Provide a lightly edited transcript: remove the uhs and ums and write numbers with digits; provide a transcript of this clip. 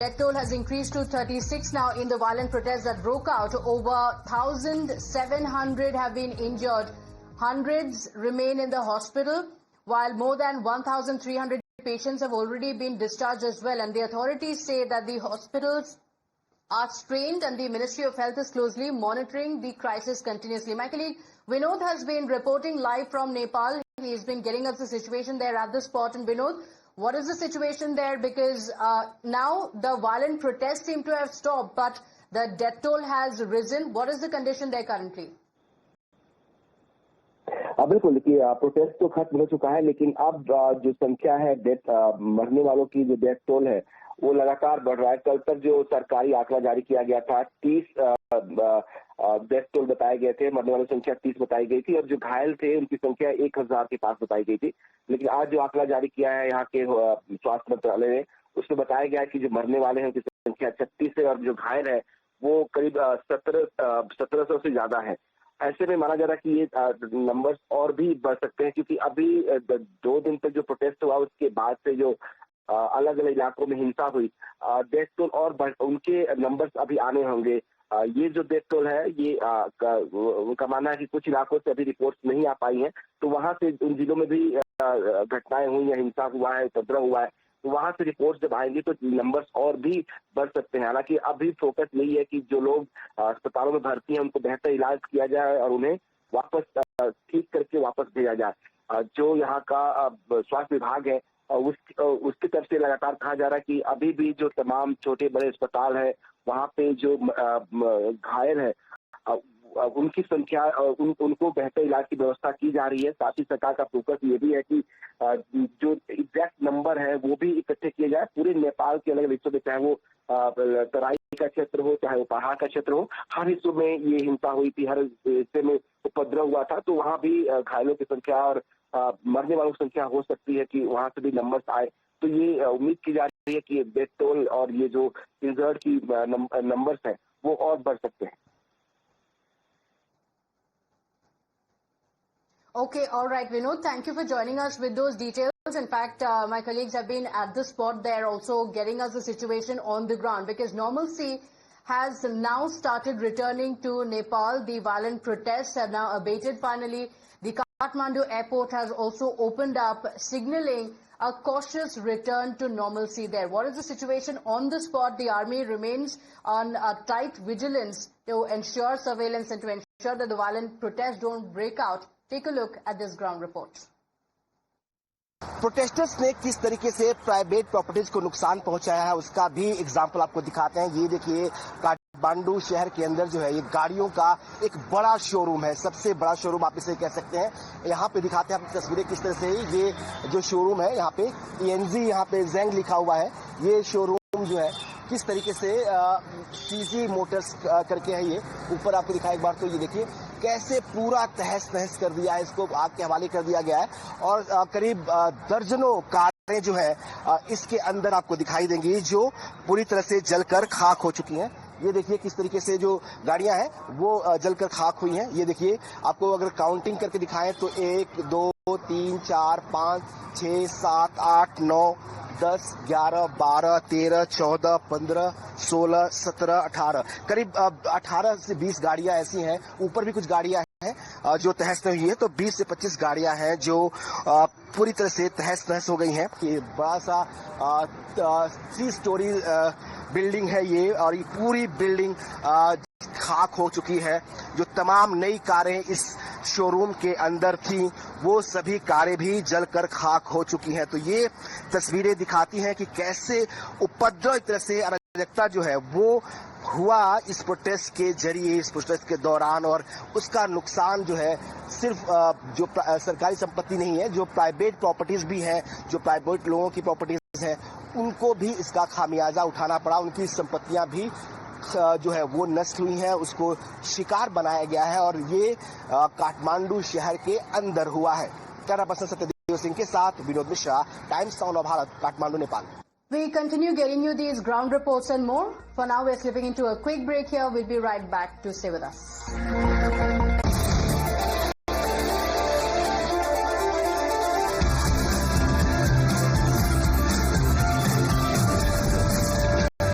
Death toll has increased to 36 now in the violent protests that broke out. Over 1,700 have been injured. Hundreds remain in the hospital, while more than 1,300 patients have already been discharged as well. And the authorities say that the hospitals are strained and the Ministry of Health is closely monitoring the crisis continuously. My colleague Vinod has been reporting live from Nepal. He's been getting us the situation there at the spot. And Vinod, what is the situation there? Because now the violent protests seem to have stopped, but the death toll has risen. What is the condition there currently? बिल्कुल, देखिए protest तो खत्म हो चुका है, लेकिन अब जो संख्या है मरने वालों की, जो डेथ टोल है वो लगातार बढ़ रहा है। कल तक जो सरकारी आंकड़ा जारी किया गया था 30 डेथ टोल बताए गए थे, मरने वालों की संख्या 30 बताई गई थी और जो घायल थे उनकी संख्या 1000 के पास बताई गई थी। लेकिन आज जो आंकड़ा जारी किया है यहाँ के स्वास्थ्य मंत्रालय ने, उसमें बताया गया है कि जो मरने वाले हैं उनकी संख्या 36 है और जो घायल है वो करीब 1700 से ज्यादा है। ऐसे में माना जा रहा है कि ये नंबर्स और भी बढ़ सकते हैं, क्योंकि अभी 2 दिन तक जो प्रोटेस्ट हुआ उसके बाद से जो अलग अलग इलाकों में हिंसा हुई, डेथ टोल और उनके नंबर्स अभी आने होंगे। ये जो डेथ टोल है ये उनका मानना है कि कुछ इलाकों से अभी रिपोर्ट्स नहीं आ पाई हैं, तो वहां से उन जिलों में भी घटनाएं हुई या हिंसा हुआ है, उपद्रव हुआ है, तो वहां से रिपोर्ट जब आएंगी तो नंबर्स और भी बढ़ सकते हैं। हालांकि अभी फोकस यही है कि जो लोग अस्पतालों में भर्ती हैं उनको बेहतर इलाज किया जाए और उन्हें वापस ठीक करके वापस भेजा जाए। जो यहाँ का स्वास्थ्य विभाग है उसकी तरफ से लगातार कहा जा रहा है कि अभी भी जो तमाम छोटे बड़े अस्पताल है वहाँ पे जो घायल है उनकी संख्या उनको बेहतर इलाज की व्यवस्था की जा रही है। साथ ही सरकार का फोकस ये भी है कि जो एग्जैक्ट नंबर है वो भी इकट्ठे किए जाए पूरे नेपाल के अलग हिस्सों में, चाहे वो तराई का क्षेत्र हो चाहे वो पहाड़ का क्षेत्र हो, हर हिस्सों में ये हिंसा हुई थी, हर हिस्से में उपद्रव हुआ था, तो वहाँ भी घायलों की संख्या और मरने वालों की संख्या हो सकती है कि वहाँ से भी नंबर्स आए। तो ये उम्मीद की जा रही है कि डेथ टोल और ये जो इंजर्ड की नंबर्स हैं वो और बढ़ सकते हैं। Okay, all right, Vinod, thank you for joining us with those details. In fact, my colleagues have been at the spot there also getting us the situation on the ground, because normalcy has now started returning to Nepal. The violent protests have now abated finally. The Kathmandu airport has also opened up, signaling a cautious return to normalcy there. What is the situation on the spot? The army remains on tight vigilance to ensure surveillance and to ensure that the violent protests don't break out. Take a look at this ground report. Protesters ने किस तरीके से private properties को नुकसान पहुंचाया है उसका भी एग्जाम्पल आपको दिखाते हैं। ये देखिए काठमांडू शहर के अंदर जो है ये गाड़ियों का एक बड़ा शोरूम है, सबसे बड़ा शोरूम आप इसे कह सकते हैं। यहाँ पे दिखाते हैं आपकी तस्वीरें किस तरह से ये जो शोरूम है, यहाँ पे ENZ यहाँ पे जेंग लिखा हुआ है। ये शोरूम जो है किस तरीके से CG मोटर्स करके है, ये ऊपर आपको दिखाया एक बार, तो ये देखिए कैसे पूरा तहस नहस कर दिया है, इसको आग के हवाले कर दिया गया है और करीब दर्जनों कारें जो है इसके अंदर आपको दिखाई देंगी जो पूरी तरह से जलकर खाक हो चुकी हैं। ये देखिए किस तरीके से जो गाड़ियां हैं वो जलकर खाक हुई हैं। ये देखिए आपको अगर काउंटिंग करके दिखाएं तो 1 2 3 4 5 6 7 8 9 10 11 12 13 14 15 16 17 18 करीब 18 से 20 गाड़ियां ऐसी हैं। ऊपर भी कुछ गाड़ियां हैं जो तहस नहस हुई है, तो 20 से 25 गाड़ियां हैं जो पूरी तरह से तहस नहस हो गई हैं। ये बड़ा सा 3 स्टोरी बिल्डिंग है ये, और ये पूरी बिल्डिंग खाक हो चुकी है। जो तमाम नई कारें इस शोरूम के अंदर थी वो सभी कारें भी जलकर खाक हो चुकी हैं। तो ये तस्वीरें दिखाती हैं कि कैसे उपद्रव एक तरह से अराजकता जो है वो हुआ इस प्रोटेस्ट के जरिए, इस प्रोटेस्ट के दौरान, और उसका नुकसान जो है सिर्फ जो सरकारी संपत्ति नहीं है, जो प्राइवेट प्रॉपर्टीज भी हैं, जो प्राइवेट लोगों की प्रॉपर्टीज हैं, उनको भी इसका खामियाजा उठाना पड़ा। उनकी संपत्तियां भी जो है वो नष्ट हुई हैं, उसको शिकार बनाया गया है और ये काठमांडू शहर के अंदर हुआ है। कैमरा पर्सन सत्यदेव सिंह के साथ Vinod Mishra, times sound of Bharat, Kathmandu, Nepal. We continue getting you these ground reports and more. For now, we're slipping into a quick break here. We'll be right back to stay with us.